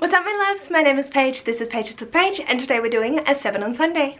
What's up my loves? My name is Paige, this is Paige with Paige, and today we're doing a 7 on Sunday.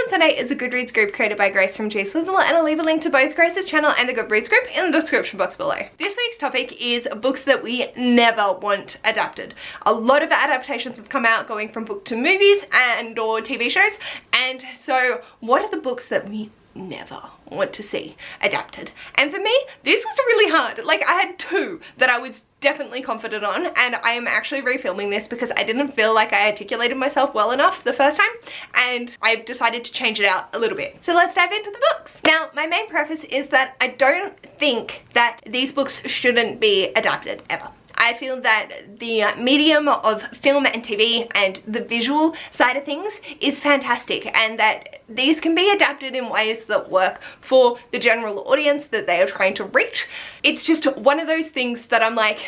Sunday is a Goodreads group created by Grace from G Swizzle, and I'll leave a link to both Grace's channel and the Goodreads group in the description box below. This week's topic is books that we never want adapted. A lot of adaptations have come out going from book to movies and or TV shows, and so what are the books that we never want to see adapted? And for me, this was really hard. Like, I had two that I was definitely confident on, and I am actually refilming this because I didn't feel like I articulated myself well enough the first time, and I've decided to change it out a little bit. So let's dive into the books. Now, my main preface is that I don't think that these books shouldn't be adapted ever. I feel that the medium of film and TV and the visual side of things is fantastic, and that these can be adapted in ways that work for the general audience that they are trying to reach. It's just one of those things that I'm like,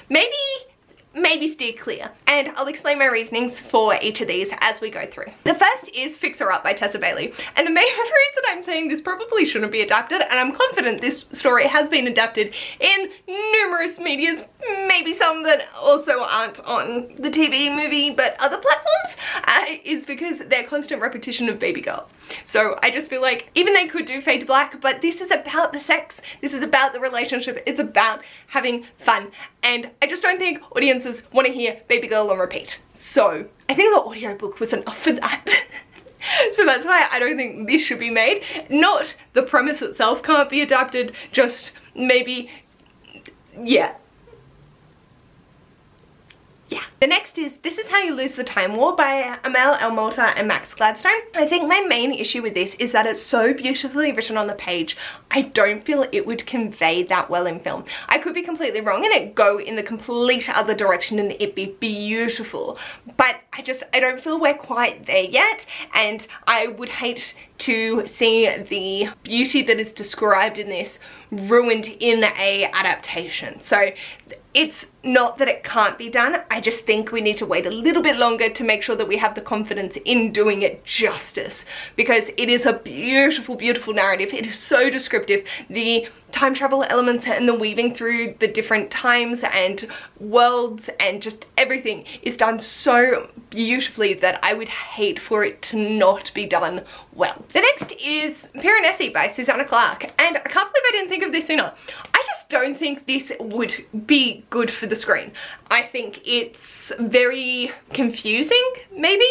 maybe steer clear. And I'll explain my reasonings for each of these as we go through. The first is Fixer Up by Tessa Bailey. And the main reason I'm saying this probably shouldn't be adapted, and I'm confident this story has been adapted in numerous medias, maybe some that also aren't on the TV, movie, but other platforms, is because their constant repetition of baby girl. So I just feel like even they could do Fade to Black, but this is about the sex, this is about the relationship, it's about having fun, and I just don't think audiences want to hear baby girl on repeat. So I think the audiobook was enough for that. So that's why I don't think this should be made. Not the premise itself can't be adapted, just maybe, yeah. The next is This Is How You Lose the Time War by Amel Elmota and Max Gladstone. I think my main issue with this is that it's so beautifully written on the page. I don't feel it would convey that well in film. I could be completely wrong and it go in the complete other direction and it be beautiful, but I don't feel we're quite there yet, and I would hate to see the beauty that is described in this ruined in a adaptation. So it's not that it can't be done, I just think we need to wait a little bit longer to make sure that we have the confidence in doing it justice, because it is a beautiful, beautiful narrative. It is so descriptive. The time travel elements and the weaving through the different times and worlds and just everything is done so beautifully that I would hate for it to not be done well. The next is Piranesi by Susanna Clarke, and I can't believe I didn't think of this sooner. I just don't think this would be good for the screen. I think it's very confusing, maybe,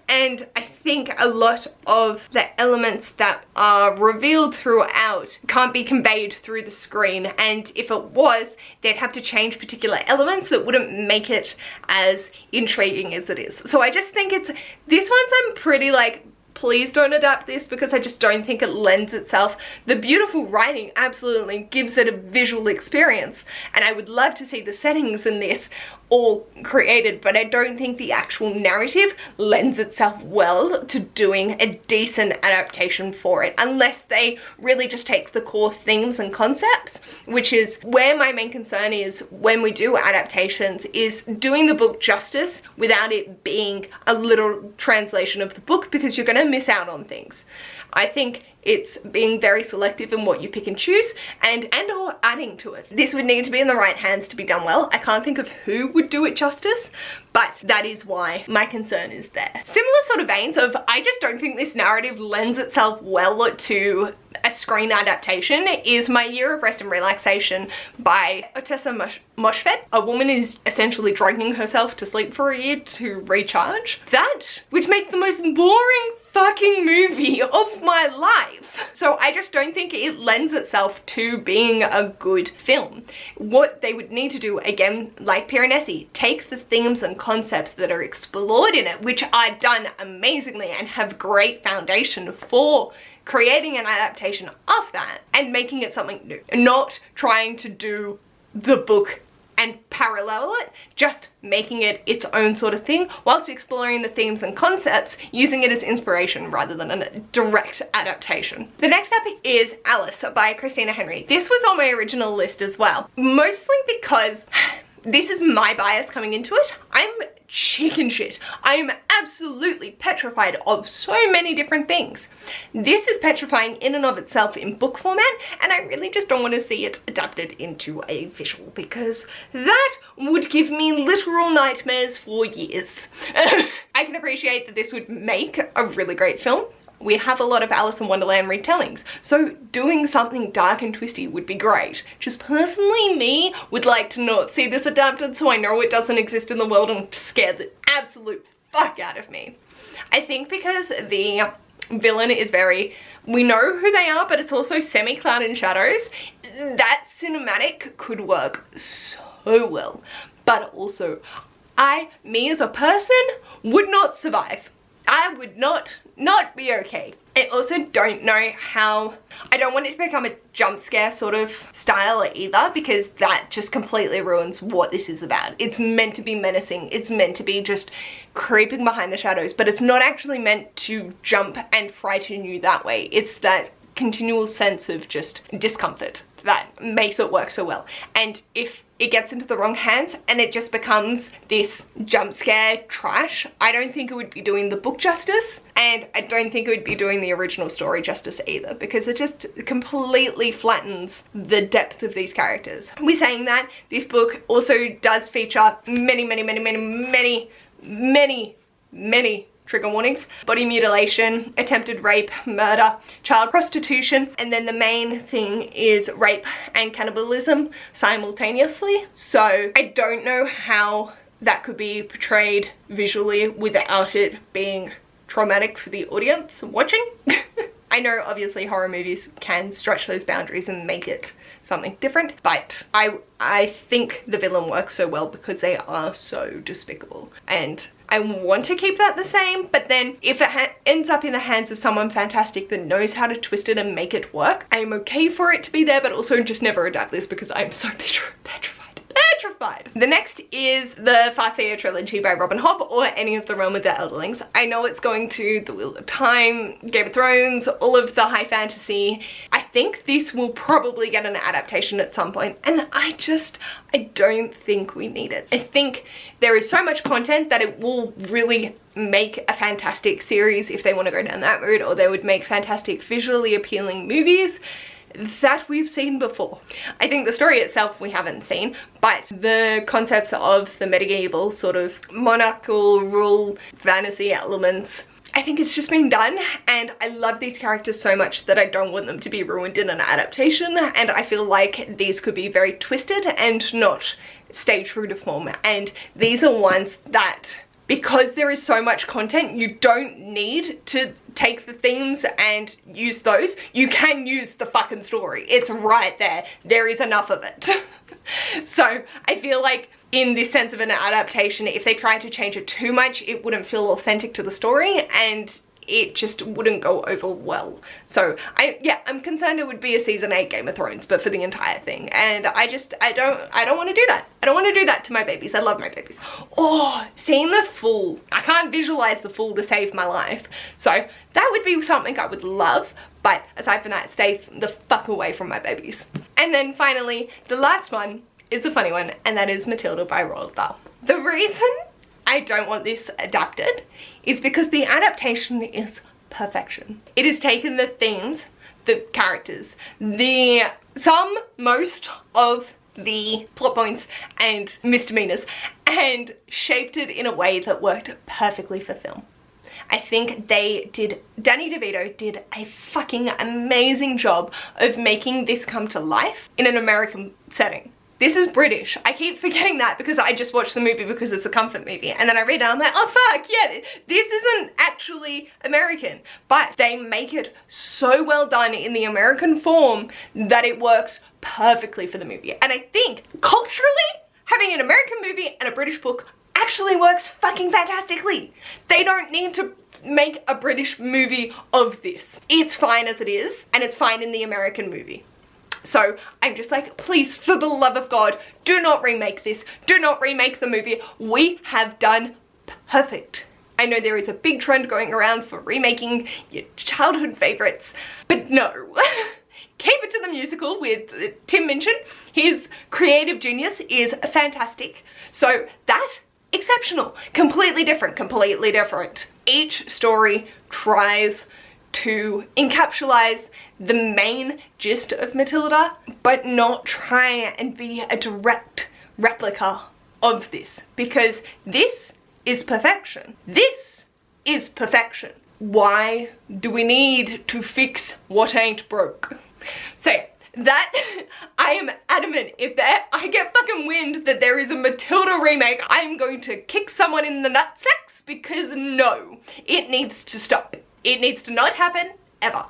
and I think a lot of the elements that are revealed throughout can't be conveyed through the screen, and if it was, they'd have to change particular elements that wouldn't make it as intriguing as it is. So I just think this one's I'm pretty like, please don't adapt this, because I just don't think it lends itself. The beautiful writing absolutely gives it a visual experience, and I would love to see the settings in this all created, but I don't think the actual narrative lends itself well to doing a decent adaptation for it, unless they really just take the core themes and concepts, which is where my main concern is when we do adaptations, is doing the book justice without it being a literal translation of the book, because you're going to miss out on things. I think it's being very selective in what you pick and choose, and or adding to it. This would need to be in the right hands to be done well. I can't think of who would do it justice, but that is why my concern is there. Similar sort of veins of, I just don't think this narrative lends itself well to a screen adaptation, is My Year of Rest and Relaxation by Tessa Moshfegh. A woman is essentially drugging herself to sleep for a year to recharge. That would make the most boring fucking movie of my life. So I just don't think it lends itself to being a good film. What they would need to do, again, like Piranesi, take the themes and concepts that are explored in it, which are done amazingly and have great foundation for creating an adaptation of that and making it something new. Not trying to do the book and parallel it, just making it its own sort of thing whilst exploring the themes and concepts, using it as inspiration rather than a direct adaptation. The next up is Alice by Christina Henry. This was on my original list as well, mostly because this is my bias coming into it. I'm chicken shit. I'm absolutely petrified of so many different things. This is petrifying in and of itself in book format, and I really just don't want to see it adapted into a visual, because that would give me literal nightmares for years. I can appreciate that this would make a really great film. We have a lot of Alice in Wonderland retellings, so doing something dark and twisty would be great. Just personally, me would like to not see this adapted, so I know it doesn't exist in the world and scare the absolute fuck out of me. I think because the villain is very, we know who they are, but it's also semi-cloud in shadows, that cinematic could work so well. But also, me as a person, would not survive. I would not be okay. I also don't know how, I don't want it to become a jump scare sort of style either, because that just completely ruins what this is about. It's meant to be menacing, it's meant to be just creeping behind the shadows, but it's not actually meant to jump and frighten you that way. It's that continual sense of just discomfort that makes it work so well. And if it gets into the wrong hands and it just becomes this jump scare trash, I don't think it would be doing the book justice, and I don't think it would be doing the original story justice either, because it just completely flattens the depth of these characters. We're saying that this book also does feature many trigger warnings: body mutilation, attempted rape, murder, child prostitution, and then the main thing is rape and cannibalism simultaneously. So I don't know how that could be portrayed visually without it being traumatic for the audience watching. I know obviously horror movies can stretch those boundaries and make it something different, but I think the villain works so well because they are so despicable, and I want to keep that the same. But then if it ends up in the hands of someone fantastic that knows how to twist it and make it work, I'm okay for it to be there, but also just never adapt this because I'm so petrified. The next is the Farseer Trilogy by Rob and Hobb, or any of the Realm of the Elderlings. I know it's going to The Wheel of Time, Game of Thrones, all of the high fantasy. I think this will probably get an adaptation at some point, and I don't think we need it. I think there is so much content that it will really make a fantastic series if they want to go down that route, or they would make fantastic visually appealing movies that we've seen before. I think the story itself we haven't seen, but the concepts of the medieval sort of monarchical rule fantasy elements, I think it's just been done, and I love these characters so much that I don't want them to be ruined in an adaptation, and I feel like these could be very twisted and not stay true to form. And these are ones that, because there is so much content, you don't need to take the themes and use those. You can use the fucking story. It's right there. There is enough of it. So I feel like in this sense of an adaptation, if they tried to change it too much, it wouldn't feel authentic to the story, and it just wouldn't go over well. So I'm concerned it would be a season 8 Game of Thrones, but for the entire thing. And I don't want to do that. I don't want to do that to my babies. I love my babies. Oh, seeing the Fool. I can't visualize the Fool to save my life. So that would be something I would love. But aside from that, stay the fuck away from my babies. And then finally, the last one is a funny one, and that is Matilda by Roald Dahl. The reason I don't want this adapted is because the adaptation is perfection. It has taken the themes, the characters, most of the plot points and misdemeanors, and shaped it in a way that worked perfectly for film. I think Danny DeVito did a fucking amazing job of making this come to life in an American setting. This is British. I keep forgetting that because I just watched the movie because it's a comfort movie, and then I read it and I'm like, oh fuck, yeah, this isn't actually American. But they make it so well done in the American form that it works perfectly for the movie. And I think culturally, having an American movie and a British book actually works fucking fantastically. They don't need to make a British movie of this. It's fine as it is, and it's fine in the American movie. So I'm just like, please, for the love of God, do not remake this. Do not remake the movie. We have done perfect. I know there is a big trend going around for remaking your childhood favorites, but no. keep it to the musical with Tim Minchin. His creative genius is fantastic. So that, exceptional. Completely different, completely different. Each story tries to encapsulate the main gist of Matilda, but not try and be a direct replica of this, because this is perfection. This is perfection. Why do we need to fix what ain't broke? So that, I am adamant, if I get fucking wind that there is a Matilda remake, I'm going to kick someone in the nutsacks, because no, it needs to stop. It needs to not happen, ever.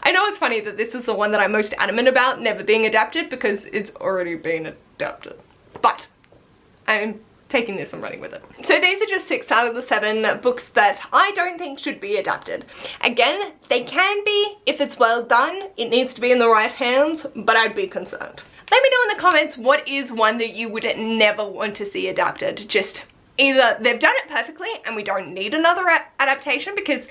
I know it's funny that this is the one that I'm most adamant about never being adapted, because it's already been adapted. But I'm taking this and running with it. So these are just 6 out of the 7 books that I don't think should be adapted. Again, they can be if it's well done. It needs to be in the right hands, but I'd be concerned. Let me know in the comments what is one that you would never want to see adapted. Just either they've done it perfectly and we don't need another adaptation because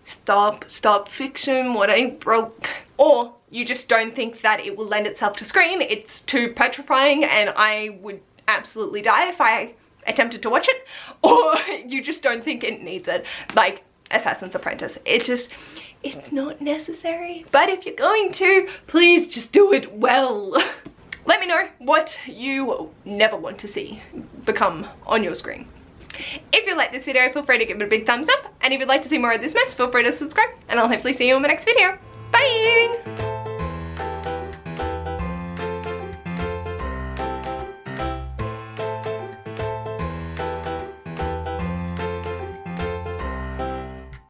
stop fixing what ain't broke, or you just don't think that it will lend itself to screen. It's too petrifying and I would absolutely die if I attempted to watch it, or you just don't think it needs it, like Assassin's Apprentice. It's not necessary, but if you're going to, please just do it well. Let me know what you never want to see become on your screen. If you like this video, feel free to give it a big thumbs up, and if you'd like to see more of this mess, feel free to subscribe, and I'll hopefully see you in my next video. Bye!